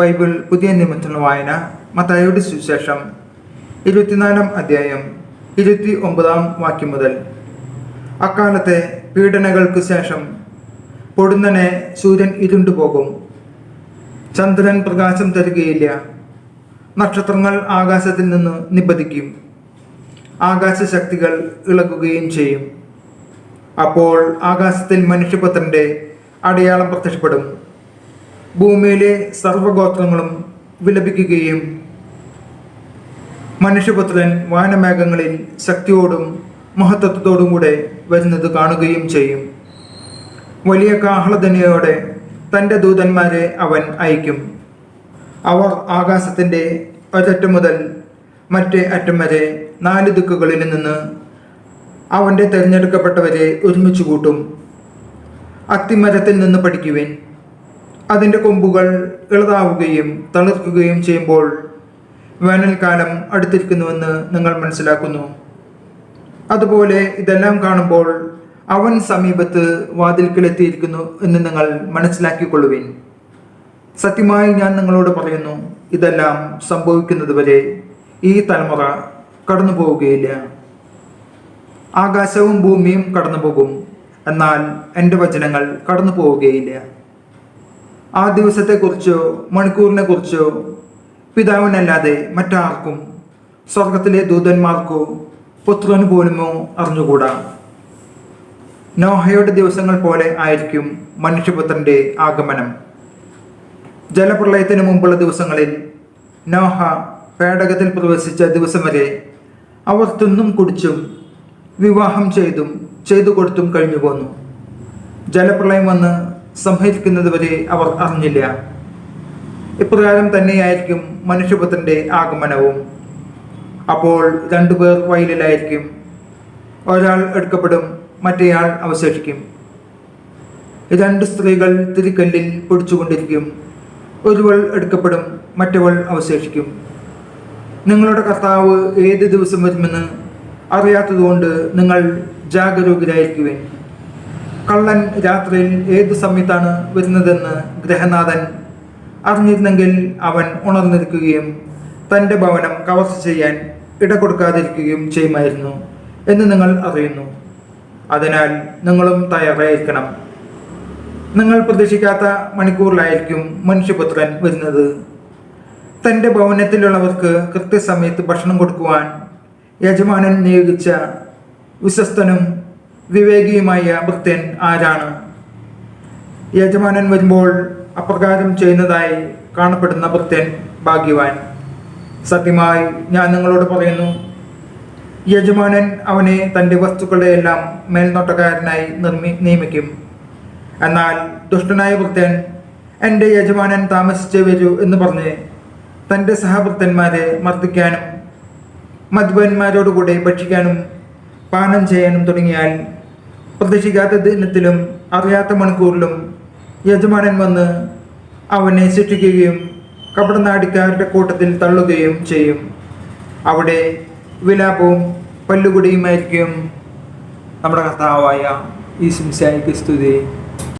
Bible പുതിയ നിയമത്തിലുള്ള വായന മത്തായിയുടെ സുവിശേഷം 24 അധ്യായം 29 വാക്യം മുതൽ. അക്കാലത്തെ പീഡനകൾക്ക് ശേഷം പൊടുന്നനെ സൂര്യൻ ഇരുണ്ടുപോകും, ചന്ദ്രൻ പ്രകാശം തരികയില്ല, നക്ഷത്രങ്ങൾ ആകാശത്തിൽ നിന്ന് നിപതിക്കും, ആകാശശക്തികൾ ഇളകുകയും ചെയ്യും. അപ്പോൾ ആകാശത്തിൽ മനുഷ്യപുത്രന്റെ അടയാളം പ്രത്യക്ഷപ്പെടും. ഭൂമിയിലെ സർവ്വഗോത്രങ്ങളും വിലപിക്കുകയും മനുഷ്യപുത്രൻ വാനമേഘങ്ങളിൽ ശക്തിയോടും മഹത്വത്തോടും കൂടെ വരുന്നത് കാണുകയും ചെയ്യും. വലിയ കാഹളധ്വനിയോടെ തൻ്റെ ദൂതന്മാരെ അവൻ അയക്കും. അവർ ആകാശത്തിൻ്റെ ഒരറ്റം മുതൽ മറ്റേ അറ്റം വരെ 4 ദിക്കുകളിൽ നിന്ന് അവൻ്റെ തിരഞ്ഞെടുക്കപ്പെട്ടവരെ ഒരുമിച്ച് കൂട്ടും. അത്തിമരത്തിൽ നിന്ന് പഠിക്കുവിൻ. അതിൻ്റെ കൊമ്പുകൾ ഇളതാവുകയും തളിർക്കുകയും ചെയ്യുമ്പോൾ വേനൽക്കാലം അടുത്തിരിക്കുന്നുവെന്ന് നിങ്ങൾ മനസ്സിലാക്കുന്നു. അതുപോലെ ഇതെല്ലാം കാണുമ്പോൾ അവൻ സമീപത്ത് വാതിൽക്കലെത്തിയിരിക്കുന്നു എന്ന് നിങ്ങൾ മനസ്സിലാക്കിക്കൊള്ളുവിൻ. സത്യമായി ഞാൻ നിങ്ങളോട് പറയുന്നു, ഇതെല്ലാം സംഭവിക്കുന്നതുവരെ ഈ തലമുറ കടന്നു പോവുകയില്ല. ആകാശവും ഭൂമിയും കടന്നു പോകും, എന്നാൽ എൻ്റെ വചനങ്ങൾ കടന്നു പോവുകയില്ല. ആ ദിവസത്തെക്കുറിച്ചോ മണിക്കൂറിനെക്കുറിച്ചോ പിതാവിനല്ലാതെ മറ്റാർക്കും, സ്വർഗത്തിലെ ദൂതന്മാർക്കോ പുത്രന് പോലുമോ അറിഞ്ഞുകൂടാ. നോഹയുടെ ദിവസങ്ങൾ പോലെ ആയിരിക്കും മനുഷ്യപുത്രന്റെ ആഗമനം. ജലപ്രളയത്തിന് മുമ്പുള്ള ദിവസങ്ങളിൽ നോഹ പേടകത്തിൽ പ്രവേശിച്ച ദിവസം വരെ അവർ തിന്നും കുടിച്ചും വിവാഹം ചെയ്തു കൊടുത്തും കഴിഞ്ഞു പോന്നു. ജലപ്രളയം വന്ന് സംഹരിക്കുന്നത് വരെ അവർ അറിഞ്ഞില്ല. ഇപ്രകാരം തന്നെയായിരിക്കും മനുഷ്യപുത്രന്റെ ആഗമനവും. അപ്പോൾ 2 പേർ വയലിലായിരിക്കും, ഒരാൾ എടുക്കപ്പെടും, മറ്റേയാൾ അവശേഷിക്കും. 2 സ്ത്രീകൾ തിരിക്കല്ലിൽ പൊടിച്ചുകൊണ്ടിരിക്കും, ഒരുവൾ എടുക്കപ്പെടും, മറ്റവൾ അവശേഷിക്കും. നിങ്ങളുടെ കർത്താവ് ഏത് ദിവസം വരുമെന്ന് അറിയാത്തതുകൊണ്ട് നിങ്ങൾ ജാഗരൂകരായിരിക്കുവിൻ. കള്ളൻ രാത്രിയിൽ ഏത് സമയത്താണ് വരുന്നതെന്ന് ഗൃഹനാഥൻ അറിഞ്ഞിരുന്നെങ്കിൽ അവൻ ഉണർന്നിരിക്കുകയും തൻ്റെ ഭവനം കവർച്ച ചെയ്യാൻ ഇടകൊടുക്കാതിരിക്കുകയും ചെയ്യുമായിരുന്നു എന്ന് നിങ്ങൾ അറിയുന്നു. അതിനാൽ നിങ്ങളും തയ്യാറായിരിക്കണം. നിങ്ങൾ പ്രതീക്ഷിക്കാത്ത മണിക്കൂറിലായിരിക്കും മനുഷ്യപുത്രൻ വരുന്നത്. തൻ്റെ ഭവനത്തിലുള്ളവർക്ക് കൃത്യസമയത്ത് ഭക്ഷണം കൊടുക്കുവാൻ യജമാനൻ നിയോഗിച്ച വിശ്വസ്തനും വിവേകിയുമായ ഭൃത്യൻ ആരാണ്? യജമാനൻ വരുമ്പോൾ അപ്രകാരം ചെയ്യുന്നതായി കാണപ്പെടുന്ന ഭൃത്യൻ ഭാഗ്യവാൻ. സത്യമായി ഞാൻ നിങ്ങളോട് പറയുന്നു, യജമാനൻ അവനെ തൻ്റെ വസ്തുക്കളുടെ എല്ലാം മേൽനോട്ടക്കാരനായി നിയമിക്കും. എന്നാൽ ദുഷ്ടനായ ഭൃത്യൻ എൻ്റെ യജമാനൻ താമസിച്ചേ വരൂ എന്ന് പറഞ്ഞ് തൻ്റെ സഹഭൃത്യന്മാരെ മർദ്ദിക്കാനും മദ്യപന്മാരോടുകൂടെ ഭക്ഷിക്കാനും പാനം ചെയ്യാനും തുടങ്ങിയാൽ പ്രതീക്ഷിക്കാത്ത ദിനത്തിലും അറിയാത്ത മണിക്കൂറിലും യജമാനൻ വന്ന് അവനെ ശിക്ഷിക്കുകയും കപടനാടിക്കാരുടെ കൂട്ടത്തിൽ തള്ളുകയും ചെയ്യും. അവിടെ വിലാപവും പല്ലുകുടിയുമായിരിക്കും. നമ്മുടെ കർത്താവായ യേശുമിശിഹായ്ക്ക് സ്തുതി.